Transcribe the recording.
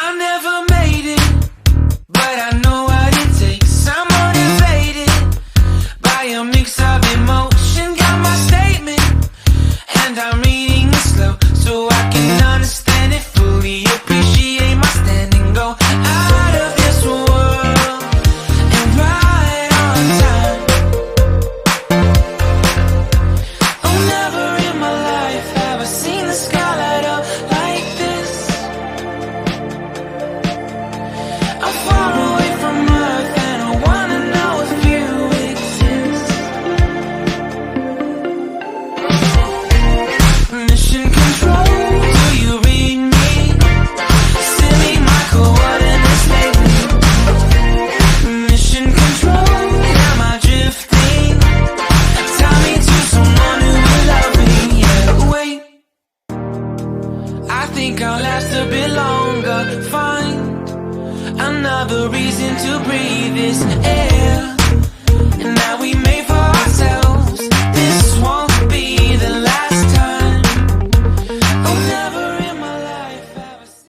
I never made it, but I know what it takes. I'm motivated by a mix of emotion. Got my statement, and I'm reading it slow so I can understand it fully. Appreciate my stand and go out of this world and right on time. Oh, never in my life have I seen the sky light up like this. I'm far away from Earth and I wanna know if you exist. Mission control, do you read me? Send me my coordinates lately. Mission control, am I drifting? Tie me to someone who will love me. Yeah, wait, I think I'll last a bit longer. Find another reason to breathe this air, and I